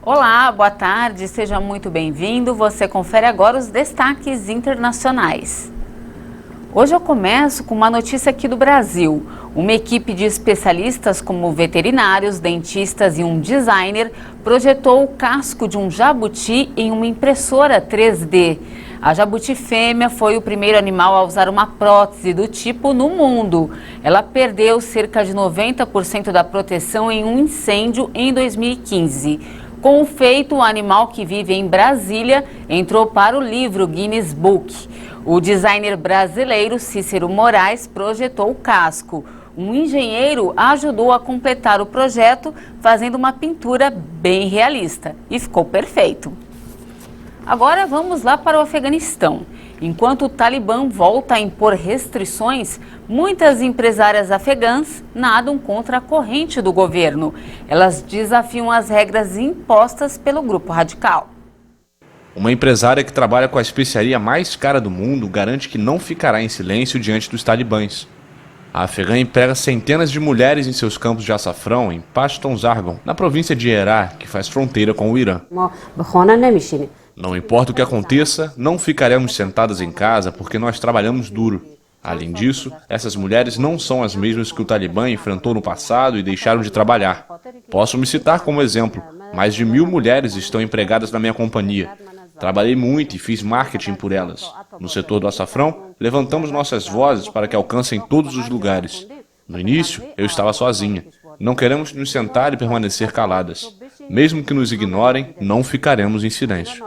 Olá, boa tarde, seja muito bem-vindo. Você confere agora os destaques internacionais. Hoje eu começo com uma notícia aqui do Brasil. Uma equipe de especialistas como veterinários, dentistas e um designer projetou o casco de um jabuti em uma impressora 3D. A jabuti fêmea foi o primeiro animal a usar uma prótese do tipo no mundo. Ela perdeu cerca de 90% da proteção em um incêndio em 2015. Com o feito, o animal, que vive em Brasília, entrou para o livro Guinness Book. O designer brasileiro Cícero Moraes projetou o casco. Um engenheiro ajudou a completar o projeto, fazendo uma pintura bem realista. E ficou perfeito. Agora vamos lá para o Afeganistão. Enquanto o Talibã volta a impor restrições, muitas empresárias afegãs nadam contra a corrente do governo. Elas desafiam as regras impostas pelo grupo radical. Uma empresária que trabalha com a especiaria mais cara do mundo garante que não ficará em silêncio diante dos talibãs. A afegã emprega centenas de mulheres em seus campos de açafrão em Pashtun Zargon, na província de Herat, que faz fronteira com o Irã. Não importa o que aconteça, não ficaremos sentadas em casa porque nós trabalhamos duro. Além disso, essas mulheres não são as mesmas que o Talibã enfrentou no passado e deixaram de trabalhar. Posso me citar como exemplo. Mais de 1000 mulheres estão empregadas na minha companhia. Trabalhei muito e fiz marketing por elas. No setor do açafrão, levantamos nossas vozes para que alcancem todos os lugares. No início, eu estava sozinha. Não queremos nos sentar e permanecer caladas. Mesmo que nos ignorem, não ficaremos em silêncio.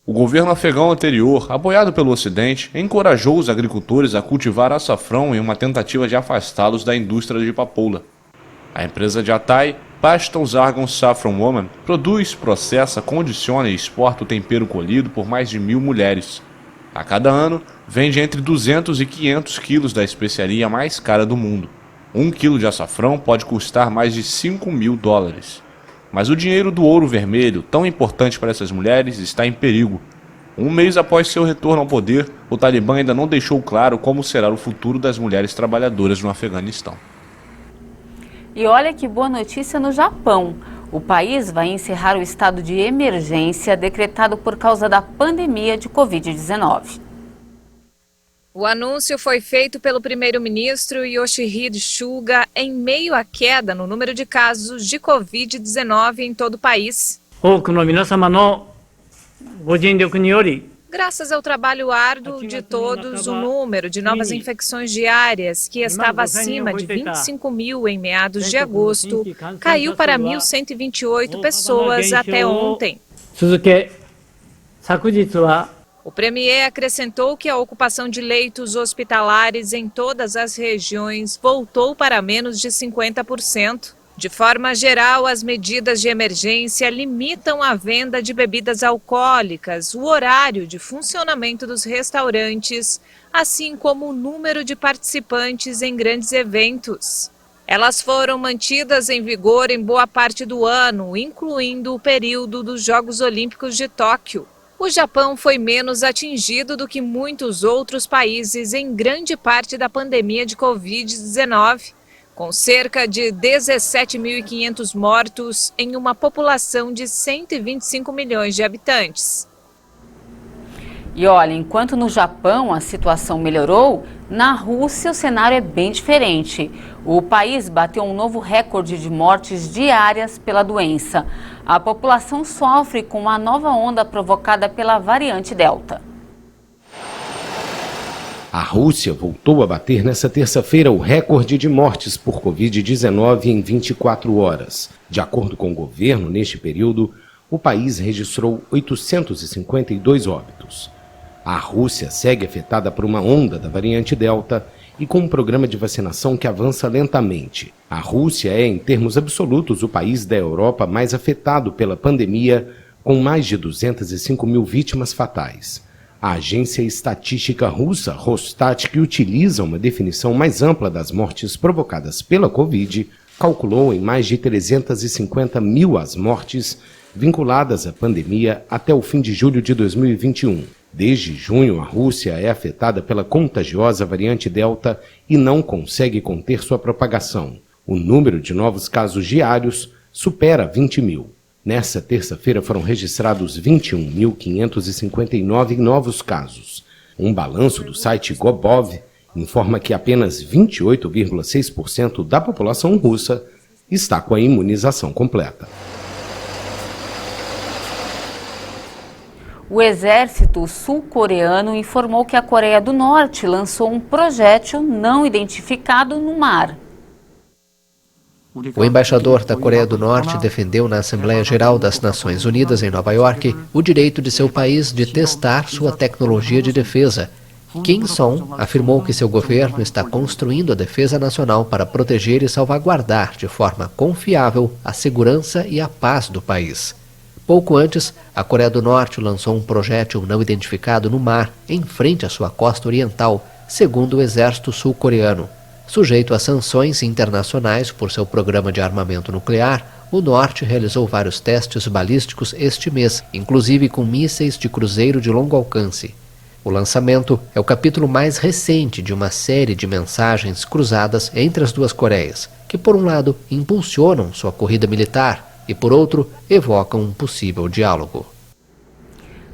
O governo afegão anterior, apoiado pelo Ocidente, encorajou os agricultores a cultivar açafrão em uma tentativa de afastá-los da indústria de papoula. A empresa de Hatay, Pashtun Zargon Saffron Woman, produz, processa, condiciona e exporta o tempero colhido por mais de 1000 mulheres. A cada ano, vende entre 200 e 500 quilos da especiaria mais cara do mundo. 1 quilo de açafrão pode custar mais de $5.000. Mas o dinheiro do ouro vermelho, tão importante para essas mulheres, está em perigo. Um mês após seu retorno ao poder, o Talibã ainda não deixou claro como será o futuro das mulheres trabalhadoras no Afeganistão. E olha que boa notícia no Japão. O país vai encerrar o estado de emergência decretado por causa da pandemia de Covid-19. O anúncio foi feito pelo primeiro-ministro Yoshihide Suga em meio à queda no número de casos de Covid-19 em todo o país. Graças ao trabalho árduo de todos, o número de novas infecções diárias, que estava acima de 25 mil em meados de agosto, caiu para 1.128 pessoas até ontem. O premier acrescentou que a ocupação de leitos hospitalares em todas as regiões voltou para menos de 50%. De forma geral, as medidas de emergência limitam a venda de bebidas alcoólicas, o horário de funcionamento dos restaurantes, assim como o número de participantes em grandes eventos. Elas foram mantidas em vigor em boa parte do ano, incluindo o período dos Jogos Olímpicos de Tóquio. O Japão foi menos atingido do que muitos outros países em grande parte da pandemia de Covid-19, com cerca de 17.500 mortos em uma população de 125 milhões de habitantes. E olha, enquanto no Japão a situação melhorou, na Rússia o cenário é bem diferente. O país bateu um novo recorde de mortes diárias pela doença. A população sofre com uma nova onda provocada pela variante Delta. A Rússia voltou a bater nesta terça-feira o recorde de mortes por Covid-19 em 24 horas. De acordo com o governo, neste período, o país registrou 852 óbitos. A Rússia segue afetada por uma onda da variante Delta e com um programa de vacinação que avança lentamente. A Rússia é, em termos absolutos, o país da Europa mais afetado pela pandemia, com mais de 205 mil vítimas fatais. A agência estatística russa Rosstat, que utiliza uma definição mais ampla das mortes provocadas pela Covid, calculou em mais de 350 mil as mortes vinculadas à pandemia até o fim de julho de 2021. Desde junho, a Rússia é afetada pela contagiosa variante Delta e não consegue conter sua propagação. O número de novos casos diários supera 20 mil. Nessa terça-feira foram registrados 21.559 novos casos. Um balanço do site Gobov informa que apenas 28,6% da população russa está com a imunização completa. O exército sul-coreano informou que a Coreia do Norte lançou um projétil não identificado no mar. O embaixador da Coreia do Norte defendeu na Assembleia Geral das Nações Unidas em Nova York o direito de seu país de testar sua tecnologia de defesa. Kim Song afirmou que seu governo está construindo a defesa nacional para proteger e salvaguardar de forma confiável a segurança e a paz do país. Pouco antes, a Coreia do Norte lançou um projétil não identificado no mar, em frente à sua costa oriental, segundo o exército sul-coreano. Sujeito a sanções internacionais por seu programa de armamento nuclear, o Norte realizou vários testes balísticos este mês, inclusive com mísseis de cruzeiro de longo alcance. O lançamento é o capítulo mais recente de uma série de mensagens cruzadas entre as duas Coreias, que por um lado impulsionam sua corrida militar e por outro evocam um possível diálogo.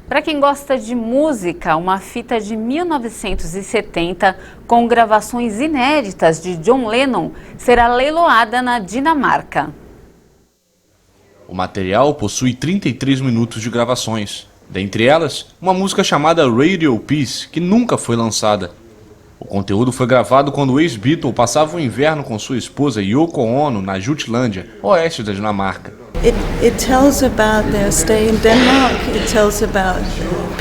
Para quem gosta de música, uma fita de 1970 com gravações inéditas de John Lennon será leiloada na Dinamarca. O material possui 33 minutos de gravações. Dentre elas, uma música chamada Radio Peace, que nunca foi lançada. O conteúdo foi gravado quando o ex-Beatle passava o inverno com sua esposa Yoko Ono na Jutlândia, oeste da Dinamarca. It tells about their stay in Denmark, it tells about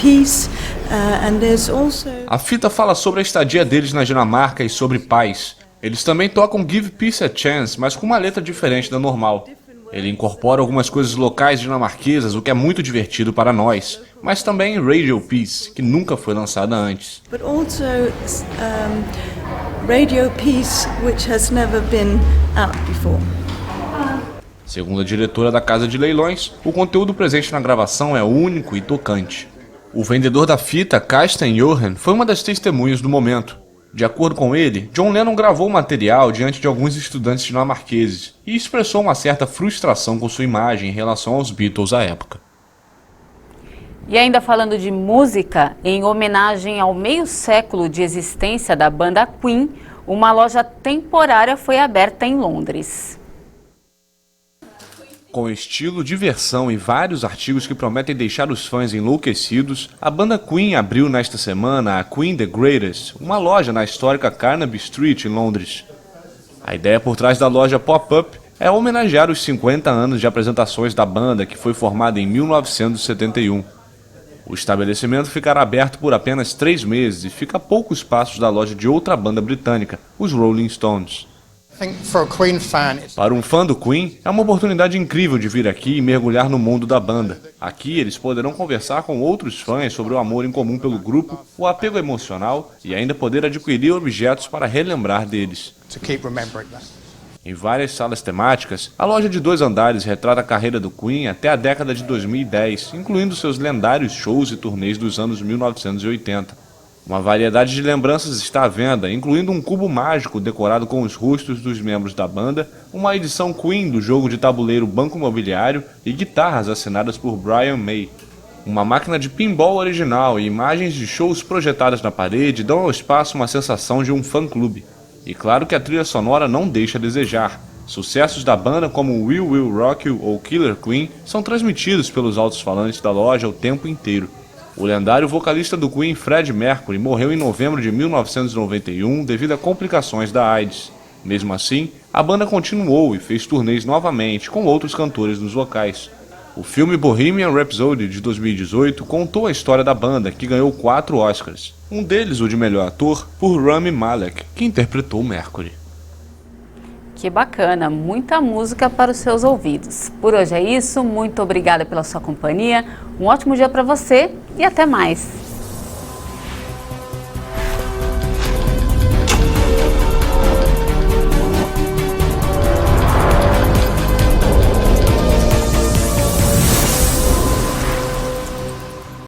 peace, and there's also... A fita fala sobre a estadia deles na Dinamarca e sobre paz. Eles também tocam Give Peace a Chance, mas com uma letra diferente da normal. Ele incorpora algumas coisas locais dinamarquesas, o que é muito divertido para nós, mas também Radio Peace, que nunca foi lançada antes. But also Radio Peace, which has never been out before. Segundo a diretora da casa de leilões, o conteúdo presente na gravação é único e tocante. O vendedor da fita, Carsten Johan, foi uma das testemunhas do momento. De acordo com ele, John Lennon gravou o material diante de alguns estudantes dinamarqueses e expressou uma certa frustração com sua imagem em relação aos Beatles à época. E ainda falando de música, em homenagem ao meio século de existência da banda Queen, uma loja temporária foi aberta em Londres. Com estilo, diversão e vários artigos que prometem deixar os fãs enlouquecidos, a banda Queen abriu nesta semana a Queen The Greatest, uma loja na histórica Carnaby Street, em Londres. A ideia por trás da loja pop-up é homenagear os 50 anos de apresentações da banda, que foi formada em 1971. O estabelecimento ficará aberto por apenas 3 meses e fica a poucos passos da loja de outra banda britânica, os Rolling Stones. Para um fã do Queen, é uma oportunidade incrível de vir aqui e mergulhar no mundo da banda. Aqui eles poderão conversar com outros fãs sobre o amor em comum pelo grupo, o apego emocional e ainda poder adquirir objetos para relembrar deles. Em várias salas temáticas, a loja de 2 andares retrata a carreira do Queen até a década de 2010, incluindo seus lendários shows e turnês dos anos 1980. Uma variedade de lembranças está à venda, incluindo um cubo mágico decorado com os rostos dos membros da banda, uma edição Queen do jogo de tabuleiro Banco Imobiliário e guitarras assinadas por Brian May. Uma máquina de pinball original e imagens de shows projetadas na parede dão ao espaço uma sensação de um fã-clube. E claro que a trilha sonora não deixa a desejar. Sucessos da banda como We Will Rock You ou Killer Queen são transmitidos pelos altos-falantes da loja o tempo inteiro. O lendário vocalista do Queen, Freddie Mercury, morreu em novembro de 1991 devido a complicações da AIDS. Mesmo assim, a banda continuou e fez turnês novamente com outros cantores nos locais. O filme Bohemian Rhapsody de 2018 contou a história da banda, que ganhou 4 Oscars. Um deles, o de melhor ator, por Rami Malek, que interpretou Mercury. Que bacana, muita música para os seus ouvidos. Por hoje é isso, muito obrigada pela sua companhia, um ótimo dia para você e até mais.